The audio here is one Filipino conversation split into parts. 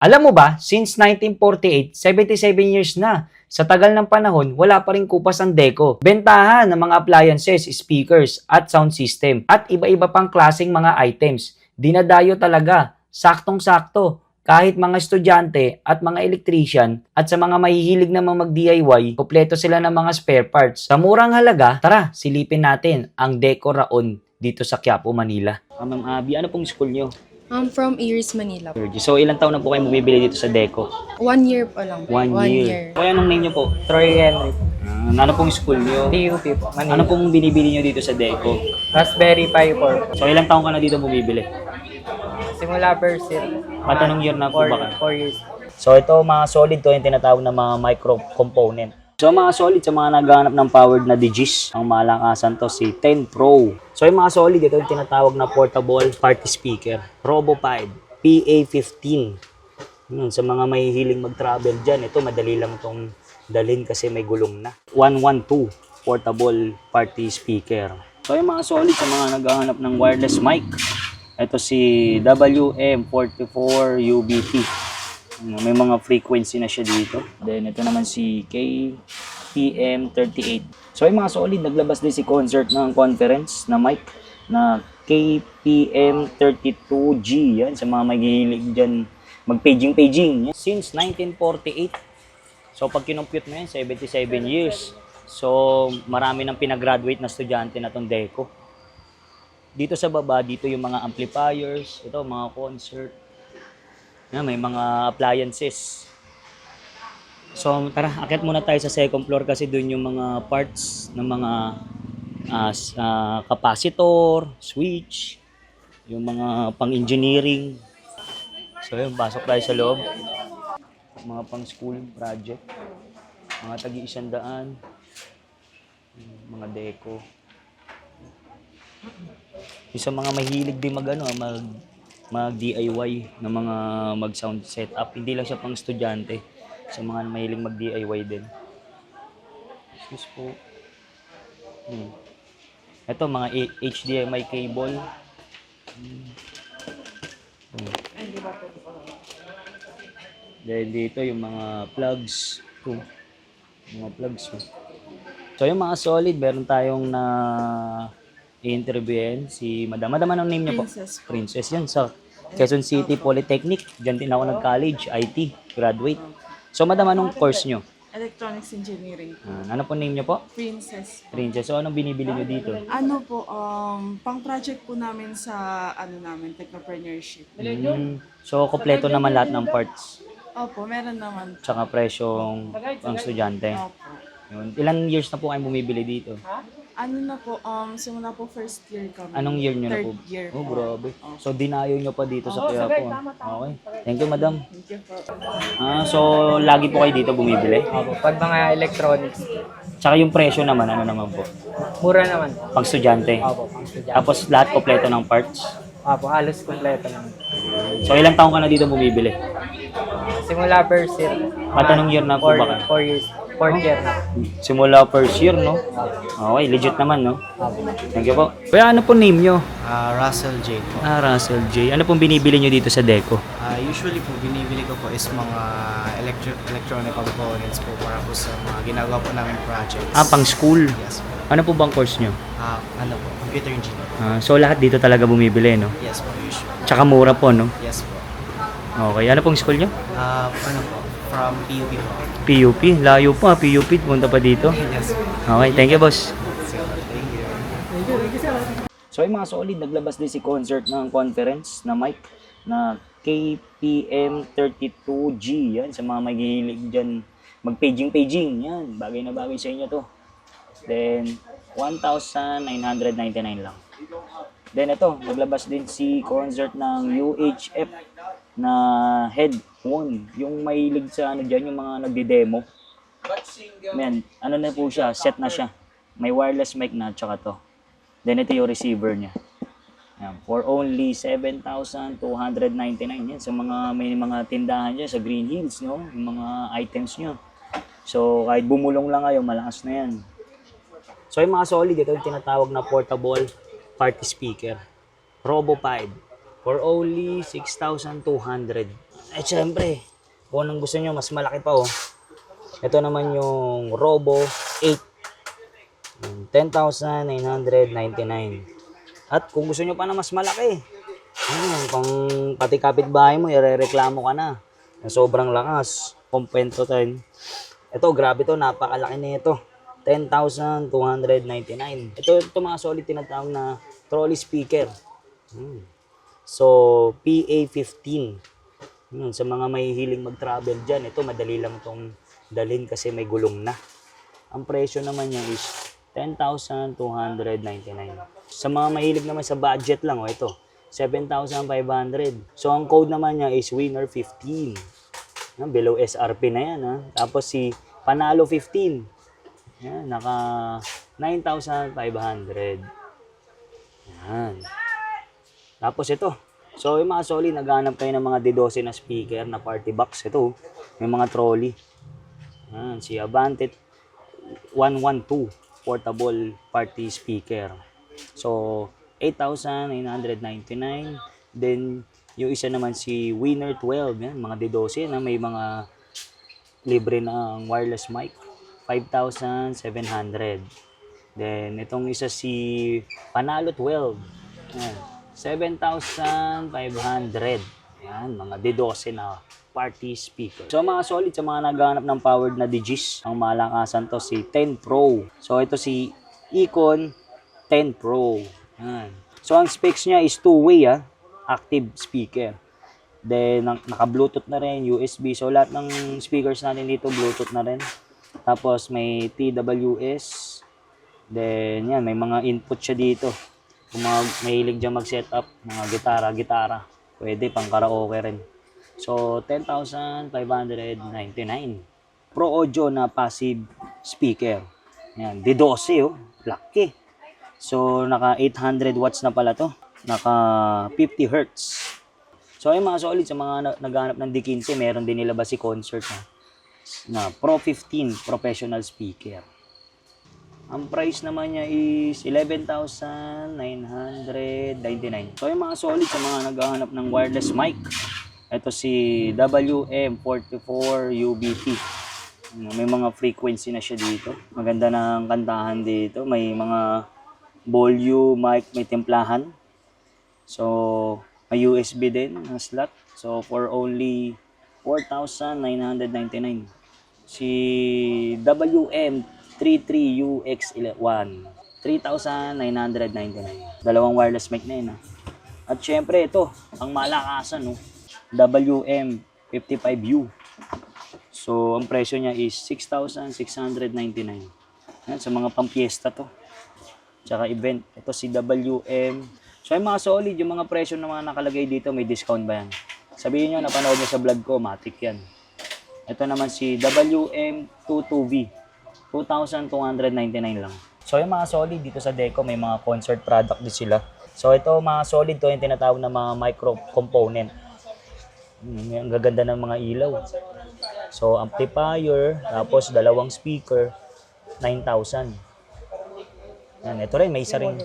Alam mo ba, since 1948, 77 years na. Sa tagal ng panahon, wala pa rin kupas ang Deco. Bentahan ng mga appliances, speakers, at sound system. At iba-iba pang klaseng mga items. Dinadayo talaga, saktong-sakto. Kahit mga estudyante at mga electrician at sa mga mahihilig namang mag-DIY, kompleto sila ng mga spare parts. Sa murang halaga, tara, silipin natin ang Deco Raon dito sa Quiapo, Manila. Ma'am Abby, ano pong school nyo? I'm from Iris, Manila. So, ilang taon na po kayo bumibili dito sa Deco? 1 year pa lang. 1 year. Kaya anong name nyo po? Troy Henry. Ano pong school nyo? PUP po, Manila. Ano pong binibili nyo dito sa Deco? Raspberry Pi 4. So, ilang taon ka na dito bumibili? Simula first year. At anong year na po ba kayo? 4 years. So, ito mga solid to yung tinatawag na mga micro component. So, mga solid sa mga naghahanap ng powered na DJs, ang malakasan to si 10 Pro. So, yung mga solid, ito yung tinatawag na portable party speaker. Robo 5, PA15. Sa mga mahihiling mag-travel dyan, ito madali lang itong dalhin kasi may gulong na. 112 portable party speaker. So, yung mga solid sa mga naghahanap ng wireless mic. Ito si WM44 UBT. May mga frequency na siya dito. Then, ito naman si KPM38. So, yung mga solid, naglabas din si Concert ng conference na mic na KPM32G. Yan, sa mga maghihilig dyan mag-paging-paging. Since 1948. So, pag kinompute mo yan, 77 years. So, marami nang pinagraduate na estudyante na tong Deco. Dito sa baba, dito yung mga amplifiers, ito, mga concert. Yan, may mga appliances. So, tara, akit muna tayo sa second floor kasi doon yung mga parts ng mga capacitor, switch, yung mga pang-engineering. So, yun, pasok tayo sa loob. Mga pang-school project, mga tagi-100, mga Deco. Yung sa mga mahilig din mag-DIY na mga mag-sound setup. Hindi lang siya pang estudyante. Sa mga mahilig mag-DIY din. Excuse po. Ito, mga HDMI cable. Then dito yung mga plugs. Mga plugs. So yung mga solid, meron tayong na i-interviewin si Madam. Madam, anong name niyo po? Princess po. Princess. Yan sa Quezon City Polytechnic. Diyan din ako nag-college, IT, graduate. So Madam, anong course niyo? Electronics Engineering. Ano po name niyo po? Princess. Princess. So anong binibili niyo dito? Ano po, pang-project po namin sa, technopreneurship. So kompleto naman lahat ng parts. Opo, meron naman. Tsaka presyong pang estudyante. Opo. Yun. Ilang years na po kayo bumibili dito? Ano na po, simula po first year kami. Anong year nyo na po? Third year Oh, po. grabe. So, dinayo nyo pa dito sa Quiapo. Okay. Thank you, madam. Thank you po. So, lagi po kayo dito bumibili? Opo, pag mga electronics, Tsaka yung presyo naman, ano naman po? mura naman. Pag estudyante. Opo, pang estudyante. Tapos, lahat kompleto ng parts. Opo, halos kompleto naman. So, ilang taong ka na dito bumibili? Simula first year. At anong year na po ba kayo? 4 years. 4th year na. Simula first year, no? Okay, legit naman, no? Opo. Thank you po. Kuya, ano po name nyo? Russell J po. Russell J. Ano pong binibili nyo dito sa Deco? Usually po, binibili ko po is mga electronic components po para po sa mga ginagawa po namin projects. Pang school. Yes po. Ano po bang course nyo? Ano po, computer engineer. So, lahat dito talaga bumibili, no? Yes po, usually. Tsaka mura po, no? Yes po. Okay. Ano pong school nyo? Ano po, from PUP po. PUP. Layo pa. PUP. Punta pa dito. Yes po. Okay. Thank you, boss. So, thank you. So, yung mga solid, naglabas din si Concert ng conference na mic na KPM32G. Yan. Sa mga maghihilig dyan mag-paging-paging. Yan. Bagay na bagay sa inyo to. Then, 1,999 lang. Then, ito. Naglabas din si Concert ng UHF na headphone. Yung mahilig sa ano dyan, yung mga nagdi-demo. Man, ano na po siya, set na siya. May wireless mic na, tsaka to. Then ito yung receiver niya. Yan, for only 7,299 yan. Sa mga, may mga tindahan dyan sa Green Hills, no? Yung mga items nyo. So, kahit bumulong lang kayo, malakas na yan. So, yung mga solid, ito yung tinatawag na portable party speaker. Robo 5. For only 6,200. Ay, syempre, kung anong gusto nyo, mas malaki pa, oh. Ito naman yung Robo 8. 10,999. At kung gusto nyo pa na mas malaki, pang pati kapitbahay mo, irereklamo ka na. Na sobrang lakas. Kompento 10. Ito, grabe to, napakalaki na ito. 10,299. Ito mga solid tinatawag na trolley speaker. So, PA15. Sa mga may hiling mag-travel dyan, ito madali lang itong dalhin kasi may gulong na. Ang presyo naman niya is 10,299. Sa mga mahilig naman sa budget lang, ito, 7,500. So, ang code naman niya is winner15. Below SRP na yan. Tapos si Panalo 15. Yan, naka 9,500. Yan. Tapos ito. So, yung mga solid, naghanap kayo ng mga D12 na speaker na party box. Ito, may mga trolley. Yan, si Avante 112 portable party speaker. So, 8,999. Then, yung isa naman si Winner 12. Yan, mga D12 na may mga libre na wireless mic. 5,700. Then, itong isa si Panalo 12. Yan, 7,500. Yan, mga D12 na party speaker. So mga solid, sa mga naghahanap ng powered na DJs, ang malakasan to si 10 Pro. So ito si Icon 10 Pro. Yan. So ang specs niya is two-way, active speaker. Then naka-Bluetooth na rin, USB. So lahat ng speakers natin dito Bluetooth na rin. Tapos may TWS. Then yan, may mga input siya dito. Kung mahilig dyan mag-setup, mga gitara, pwede pang karaoke rin. So, 10,599. Pro Audio na passive speaker. Yan, D12, laki. So, naka 800 watts na pala to. Naka 50 Hz. So, yung mga solid, sa mga naghanap ng D15, meron din nilabas si Concert na Pro 15 professional speaker. Ang price naman niya is 11,999. So, yung mga solid, sa mga naghahanap ng wireless mic, ito si WM44 UBT. May mga frequency na siya dito. Maganda ng kantahan dito. May mga volume, mic, may templahan. So, may USB din na slot. So, for only 4,999. Si WM33UX1. 3,999. Dalawang wireless mic na yun. At syempre ito, ang malakasan, WM55U. So, ang presyo niya is 6,699. Yan, sa mga pampiesta to. Tsaka event. Ito si WM. So, yung mga solid, yung mga presyo na mga nakalagay dito, may discount ba yan? Sabihin nyo, napanood nyo sa vlog ko, matik yan. Ito naman si WM22V. 2,299 lang. So, yung mga solid dito sa Deco, may mga concert product din sila. So, ito mga solid to, yung tinatawag na mga micro component. Ang gaganda ng mga ilaw. So, amplifier, tapos dalawang speaker, 9,000. Yan, ito rin, may isa rin.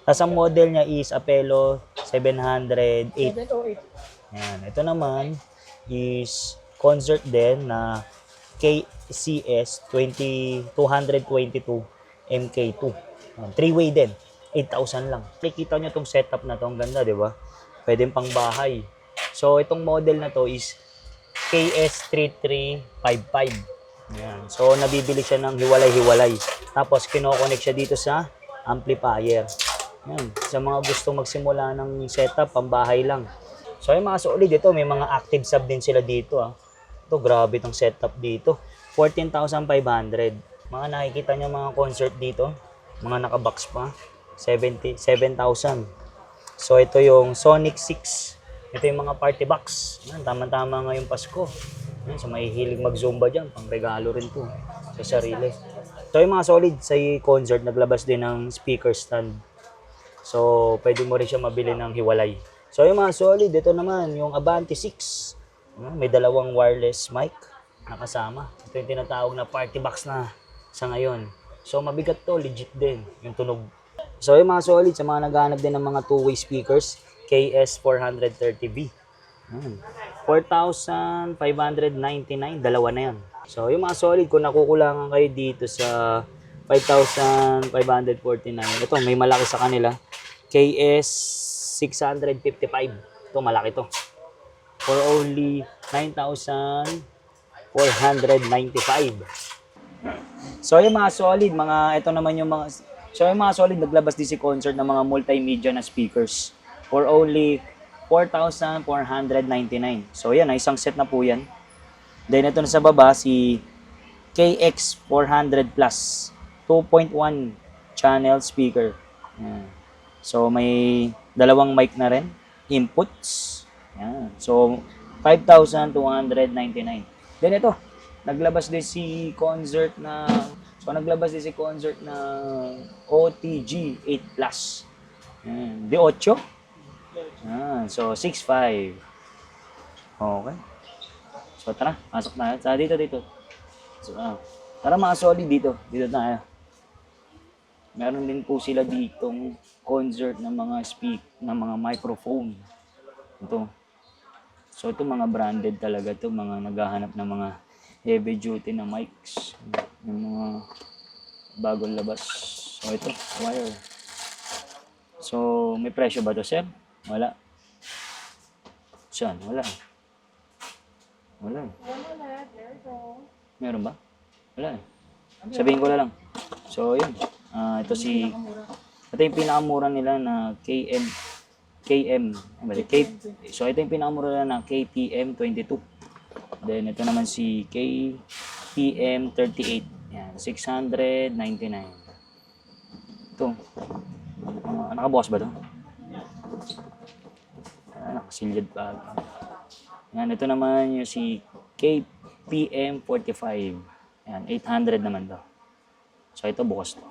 Tapos ang model niya is Apello 708. Yan, ito naman is concert din na KCS 222 MK2. 3-way din, 8,000 lang. Nakikita nyo itong setup na to, ang ganda, di ba? Pwede pang bahay. So, itong model na to is KS3355. Yan. So, nabibili siya ng hiwalay-hiwalay. Tapos, kino-connect siya dito sa amplifier. Yan. Sa mga gustong magsimula ng setup, pambahay lang. So, yung mga solid ito, may mga active sub din sila dito. Ito, grabe itong setup dito. 14,500. Mga nakikita nyo mga concert dito. Mga nakabox pa. 7,000. So, ito yung Sonic 6. Ito yung mga party box. Yan, tama-tama ngayong Pasko. Yan, so mahihilig mag-zumba dyan. Pang regalo rin to sa sarili. So yung mga solid sa concert, naglabas din ng speaker stand. So pwede mo rin siya mabili ng hiwalay. So yung mga solid, ito naman yung Avante 6. May dalawang wireless mic na kasama. Ito yung tinatawag na party box na sa ngayon. So mabigat to, legit din yung tunog. So yung mga solid, sa mga naghahanap din ng mga two-way speakers, KS430V. 4,599, dalawa na yan. So, yung mga solid, kung nakukulangan kayo dito sa 5,549, ito, may malaki sa kanila. KS 655. Ito, malaki to. For only 9,495. So, yung mga solid, ito naman yung mga, so yung mga solid, naglabas din si Concert ng mga multimedia na speakers for only 4,499. So, yan, isang set na po yan. Then, ito na sa baba, si KX 400 Plus 2.1 channel speaker. Yan. So, may dalawang mic na rin. Inputs. Yan. So, 5,299. Then, ito, naglabas din si Concert na OTG 8 Plus. Yan. Di 8. So, 6.5. Okay. So, tara. Pasok na. Dito. So, tara mga solid dito. Dito tayo. Meron din po sila ditong Concert ng mga ng mga microphone. Ito. So, ito mga branded talaga to, mga naghahanap ng mga heavy duty na mics. Yung mga bagong labas. So, ito, wire. So, may presyo ba to, sir? Wala. Saan? Wala. Meron ba? Wala eh. Sabihin ko na lang. So, yun. Ito yung pinakamura nila na so, ito yung pinakamura nila na KTM 22. Then, ito naman si KTM 38. Yan, 699. Ito. Nakabukas ba ito? Nakasilyad pa. Yan, ito naman yung si KPM 45. Yan, 800 naman to. So, ito bukas to.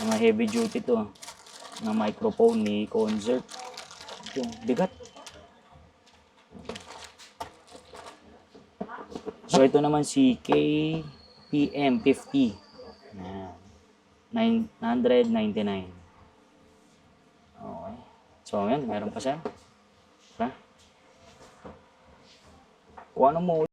Mga heavy duty to. Mga microphone ni Concert. Ito, bigat. So, ito naman si KPM 50. Yan, 999. Okay. So, yan. Meron pa siya. Ha? Kung ano mo